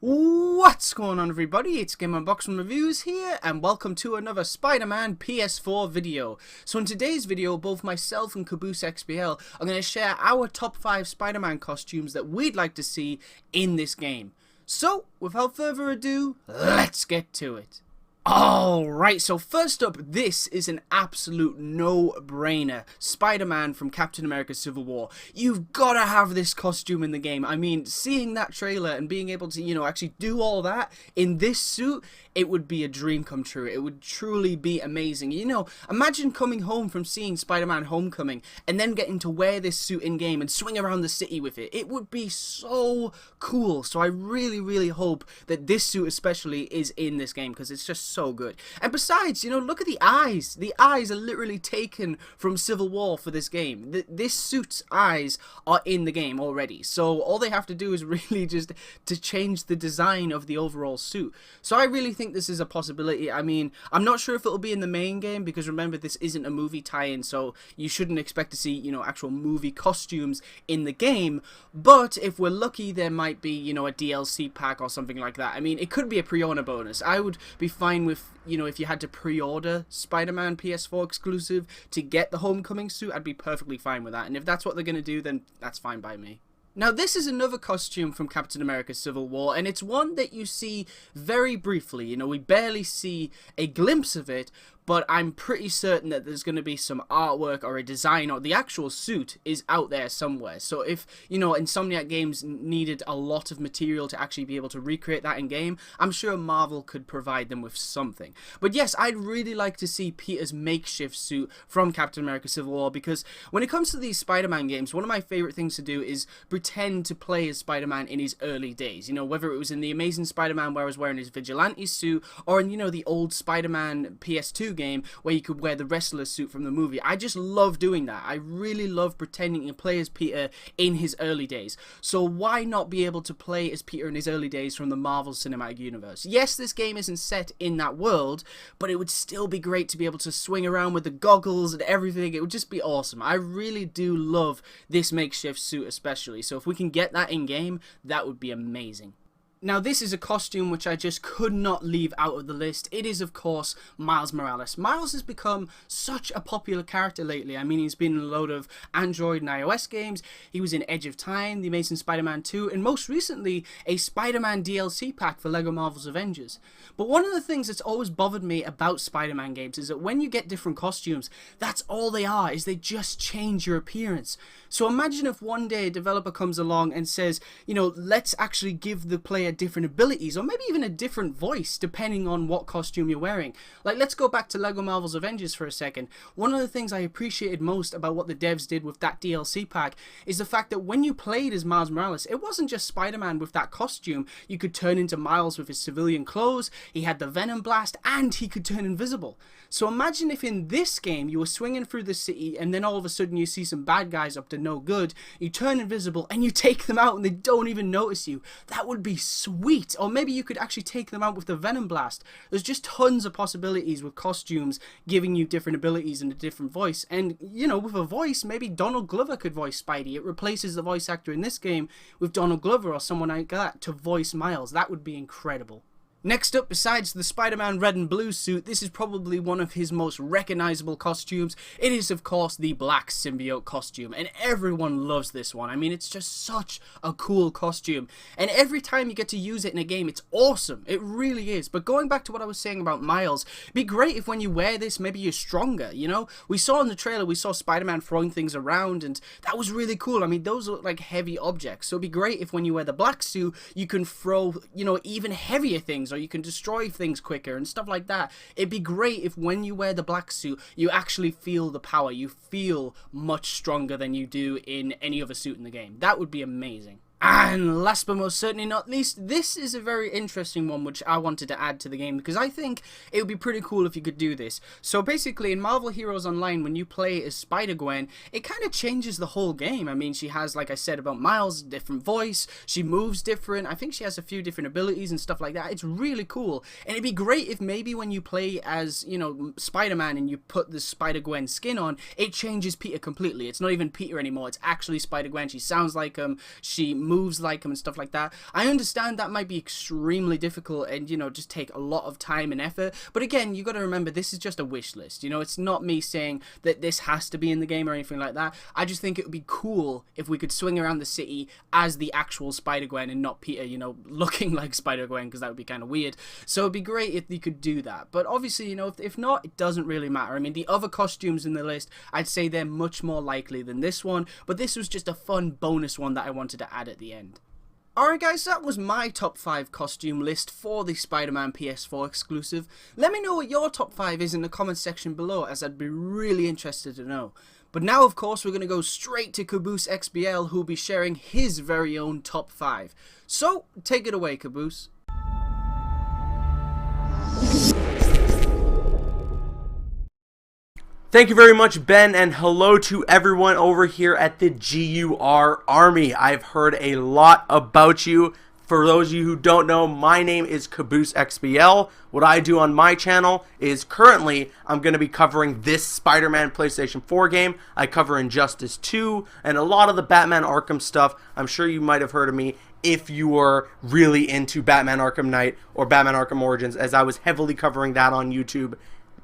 What's going on, everybody? It's Game Unboxing Reviews here, and welcome to another Spider-Man PS4 video. So in today's video, both myself and CabooseXBL are going to share our top 5 Spider-Man costumes that we'd like to see in this game. So, without further ado, let's get to it. Alright, so first up, this is an absolute no-brainer. Spider-Man from Captain America Civil War. You've got to have this costume in the game. I mean, seeing that trailer and being able to, actually do all that in this suit, it would be a dream come true. It would truly be amazing. Imagine coming home from seeing Spider-Man Homecoming and then getting to wear this suit in-game and swing around the city with it. It would be so cool. So I really hope that this suit especially is in this game because it's just so good. And besides, look at the eyes. The eyes are literally taken from Civil War for this game. This suit's eyes are in the game already. So all they have to do is really just to change the design of the overall suit. So I really think this is a possibility. I mean, I'm not sure if it'll be in the main game because remember, this isn't a movie tie-in, so you shouldn't expect to see, actual movie costumes in the game. But if we're lucky, there might be, a DLC pack or something like that. I mean, it could be a pre-order bonus. I would be fine with, if you had to pre-order Spider-Man PS4 Exclusive to get the Homecoming suit, I'd be perfectly fine with that. And if that's what they're going to do, then that's fine by me. Now, this is another costume from Captain America Civil War, and it's one that you see very briefly. We barely see a glimpse of it, but I'm pretty certain that there's going to be some artwork or a design, or the actual suit is out there somewhere. So if, Insomniac Games needed a lot of material to actually be able to recreate that in game, I'm sure Marvel could provide them with something. But yes, I'd really like to see Peter's makeshift suit from Captain America Civil War, because when it comes to these Spider-Man games, one of my favorite things to do is pretend to play as Spider-Man in his early days. Whether it was in the Amazing Spider-Man where I was wearing his vigilante suit, or in, the old Spider-Man PS2 game where you could wear the wrestler suit from the movie. I just love doing that. I really love pretending to play as Peter in his early days. So why not be able to play as Peter in his early days from the Marvel Cinematic Universe? Yes, this game isn't set in that world, but it would still be great to be able to swing around with the goggles and everything. It would just be awesome. I really do love this makeshift suit especially. So if we can get that in game, that would be amazing. Now, this is a costume which I just could not leave out of the list. It is, of course, Miles Morales. Miles has become such a popular character lately. I mean, he's been in a load of Android and iOS games. He was in Edge of Time, The Amazing Spider-Man 2, and most recently, a Spider-Man DLC pack for LEGO Marvel's Avengers. But one of the things that's always bothered me about Spider-Man games is that when you get different costumes, that's all they are, is they just change your appearance. So imagine if one day a developer comes along and says, let's actually give the player different abilities, or maybe even a different voice depending on what costume you're wearing. Like, let's go back to LEGO Marvel's Avengers for a second. One of the things I appreciated most about what the devs did with that DLC pack is the fact that when you played as Miles Morales, it wasn't just Spider-Man with that costume. You could turn into Miles with his civilian clothes, he had the Venom Blast, and he could turn invisible. So imagine if in this game you were swinging through the city and then all of a sudden you see some bad guys up to no good, you turn invisible and you take them out and they don't even notice you. That would be sweet. Or maybe you could actually take them out with the Venom Blast. There's just tons of possibilities with costumes giving you different abilities and a different voice. And, with a voice, maybe Donald Glover could voice Spidey. It replaces the voice actor in this game with Donald Glover or someone like that to voice Miles. That would be incredible. Next up, besides the Spider-Man red and blue suit, this is probably one of his most recognizable costumes. It is, of course, the black symbiote costume, and everyone loves this one. I mean, it's just such a cool costume, and every time you get to use it in a game, it's awesome. It really is. But going back to what I was saying about Miles, it'd be great if when you wear this, maybe you're stronger, We saw in the trailer, we saw Spider-Man throwing things around, and that was really cool. I mean, those look like heavy objects, so it'd be great if when you wear the black suit, you can throw, even heavier things, or you can destroy things quicker and stuff like that. It'd be great if when you wear the black suit, you actually feel the power. You feel much stronger than you do in any other suit in the game. That would be amazing. And last but most certainly not least, this is a very interesting one which I wanted to add to the game because I think it would be pretty cool if you could do this. So basically in Marvel Heroes Online, when you play as Spider-Gwen, it kind of changes the whole game. I mean, she has, like I said about Miles, different voice, she moves different, I think she has a few different abilities and stuff like that. It's really cool. And it'd be great if maybe when you play as, Spider-Man and you put the Spider-Gwen skin on, it changes Peter completely. It's not even Peter anymore, it's actually Spider-Gwen. She sounds like him, she moves like him and stuff like that. I understand that might be extremely difficult and, you know, just take a lot of time and effort. But again, you got to remember, this is just a wish list. You know, it's not me saying that this has to be in the game or anything like that. I just think it would be cool if we could swing around the city as the actual Spider-Gwen and not Peter, you know, looking like Spider-Gwen, because that would be kind of weird. So it'd be great if you could do that. But obviously, you know, if not, it doesn't really matter. I mean, the other costumes in the list, I'd say they're much more likely than this one, but this was just a fun bonus one that I wanted to add at the end. Alright guys, that was my top 5 costume list for the Spider-Man PS4 exclusive. Let me know what your top 5 is in the comments section below, as I'd be really interested to know. But now, of course, we're going to go straight to CabooseXBL, who'll be sharing his very own top 5. So, take it away, Caboose. Thank you very much, Ben, and hello to everyone over here at the GUR Army. I've heard a lot about you. For those of you who don't know, my name is CabooseXBL. What I do on my channel is currently I'm going to be covering this Spider-Man PlayStation 4 game. I cover Injustice 2 and a lot of the Batman Arkham stuff. I'm sure you might have heard of me if you were really into Batman Arkham Knight or Batman Arkham Origins, as I was heavily covering that on YouTube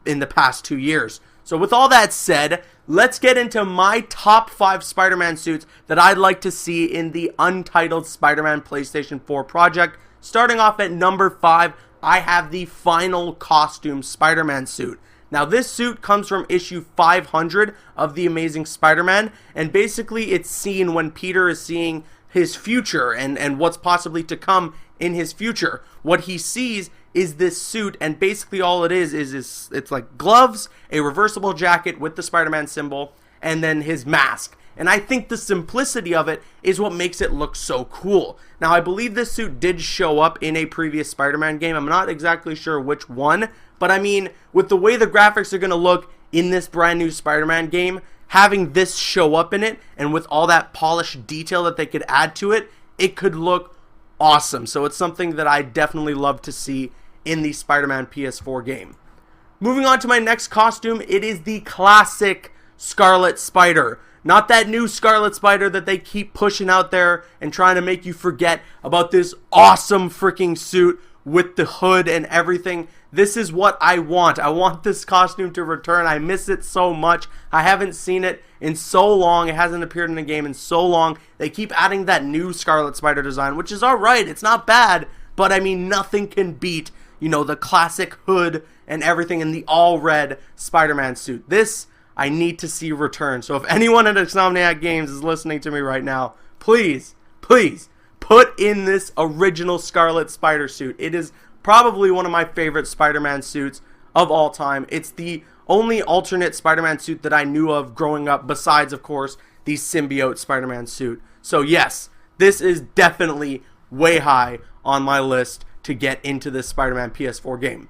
in the past 2 years. So with all that said, let's get into my top 5 Spider-Man suits that I'd like to see in the untitled Spider-Man PlayStation 4 project. Starting off at number 5, I have the final costume Spider-Man suit. Now this suit comes from issue 500 of The Amazing Spider-Man, and basically it's seen when Peter is seeing his future and what's possibly to come in his future. What he sees is this suit, and basically all it is it's like gloves, a reversible jacket with the Spider-Man symbol, and then his mask. And I think the simplicity of it is what makes it look so cool. Now, I believe this suit did show up in a previous Spider-Man game. I'm not exactly sure which one, but I mean, with the way the graphics are going to look in this brand new Spider-Man game, having this show up in it, and with all that polished detail that they could add to it, it could look awesome. So it's something that I definitely love to see in the Spider-Man PS4 game. Moving on to my next costume, it is the classic Scarlet Spider. Not that new Scarlet Spider that they keep pushing out there and trying to make you forget about this awesome freaking suit with the hood and everything. This is what I want. I want this costume to return. I miss it so much. I haven't seen it in so long. It hasn't appeared in the game in so long. They keep adding that new Scarlet Spider design, which is alright. It's not bad, but I mean, nothing can beat, you know, the classic hood and everything in the all-red Spider-Man suit. This, I need to see return. So if anyone at Insomniac Games is listening to me right now, please, please, put in this original Scarlet Spider suit. It is probably one of my favorite Spider-Man suits of all time. It's the only alternate Spider-Man suit that I knew of growing up, besides, of course, the symbiote Spider-Man suit. So yes, this is definitely way high on my list to get into this Spider-Man PS4 game.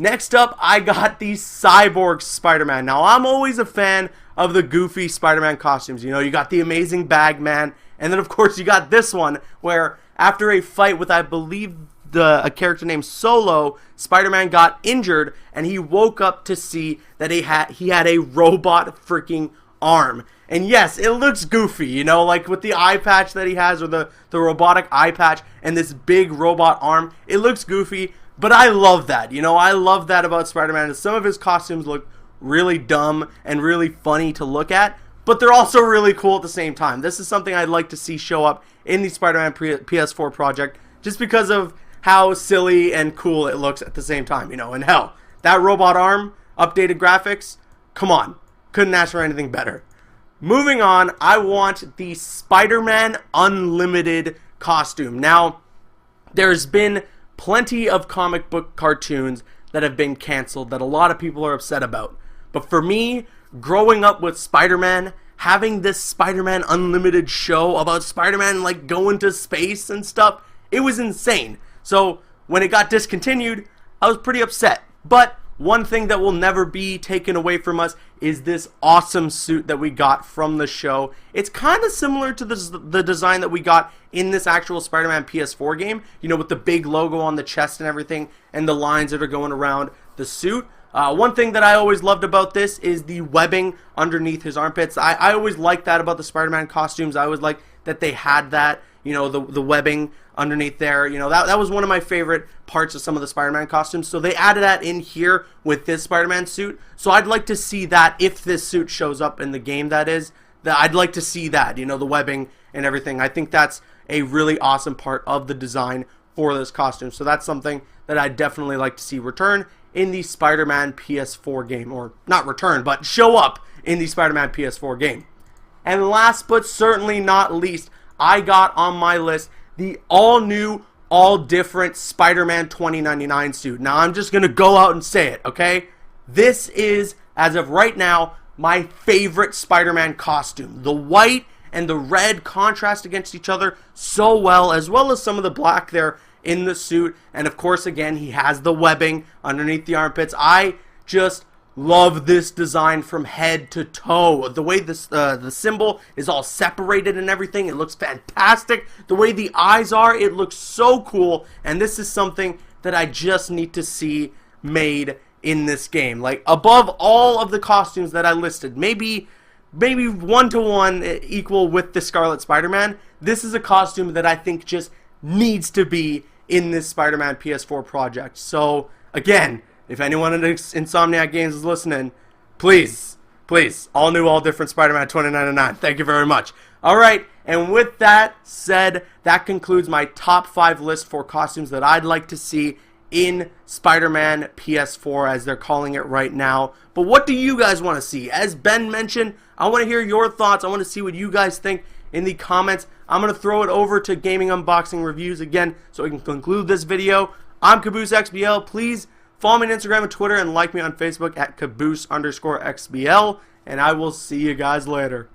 Next up, I got the Cyborg Spider-Man. Now, I'm always a fan of the goofy Spider-Man costumes. You know, you got the Amazing Bagman, and then, of course, you got this one, where after a fight with, I believe, a character named Solo, Spider-Man got injured, and he woke up to see that he had a robot freaking arm. And yes, it looks goofy, you know, like with the eye patch that he has, or the robotic eye patch, and this big robot arm. It looks goofy, but I love that, you know, I love that about Spider-Man. Some of his costumes look really dumb and really funny to look at, but they're also really cool at the same time. This is something I'd like to see show up in the Spider-Man PS4 project, just because of how silly and cool it looks at the same time, you know. And hell, that robot arm, updated graphics, come on, couldn't ask for anything better. Moving on, I want the Spider-Man Unlimited costume. Now, there's been plenty of comic book cartoons that have been canceled that a lot of people are upset about. But for me, growing up with Spider-Man, having this Spider-Man Unlimited show about Spider-Man like going to space and stuff, it was insane. So when it got discontinued, I was pretty upset. But one thing that will never be taken away from us is this awesome suit that we got from the show. It's kind of similar to the design that we got in this actual Spider-Man PS4 game, you know, with the big logo on the chest and everything, and the lines that are going around the suit. One thing that I always loved about this is the webbing underneath his armpits. I always liked that about the Spider-Man costumes. I always liked that they had that. you know, the webbing underneath there. You know, that was one of my favorite parts of some of the Spider-Man costumes. So they added that in here with this Spider-Man suit. So I'd like to see that if this suit shows up in the game, that I'd like to see that, you know, the webbing and everything. I think that's a really awesome part of the design for this costume. So that's something that I'd definitely like to see return in the Spider-Man PS4 game. Or not return, but show up in the Spider-Man PS4 game. And last but certainly not least, I got on my list the all-new, all-different Spider-Man 2099 suit. Now, I'm just going to go out and say it, okay? This is, as of right now, my favorite Spider-Man costume. The white and the red contrast against each other so well as some of the black there in the suit. And of course, again, he has the webbing underneath the armpits. I just love this design from head to toe. The way this the symbol is all separated and everything, it looks fantastic. The way the eyes are, it looks so cool. And this is something that I just need to see made in this game. Like, above all of the costumes that I listed, maybe 1-to-1 equal with the Scarlet Spider-Man, this is a costume that I think just needs to be in this Spider-Man PS4 project. So, again, if anyone in Insomniac Games is listening, please, all new, all different Spider-Man 2099. Thank you very much. Alright, and with that said, that concludes my top 5 list for costumes that I'd like to see in Spider-Man PS4, as they're calling it right now. But what do you guys want to see? As Ben mentioned, I want to hear your thoughts. I want to see what you guys think in the comments. I'm going to throw it over to Gaming Unboxing Reviews again so we can conclude this video. I'm CabooseXBL. Please follow me on Instagram and Twitter, and like me on Facebook at Caboose_XBL. And I will see you guys later.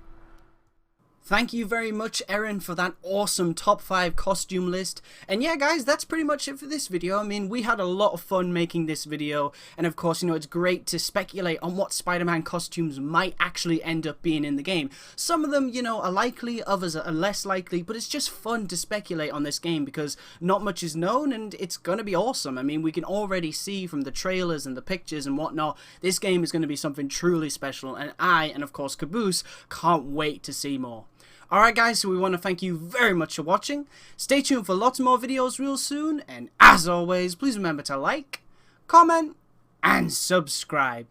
Thank you very much, Erin, for that awesome top 5 costume list. And yeah, guys, that's pretty much it for this video. I mean, we had a lot of fun making this video. And of course, you know, it's great to speculate on what Spider-Man costumes might actually end up being in the game. Some of them, you know, are likely, others are less likely. But it's just fun to speculate on this game because not much is known and it's going to be awesome. I mean, we can already see from the trailers and the pictures and whatnot, this game is going to be something truly special. And I, and of course Caboose, can't wait to see more. Alright guys, so we want to thank you very much for watching. Stay tuned for lots more videos real soon. And as always, please remember to like, comment, and subscribe.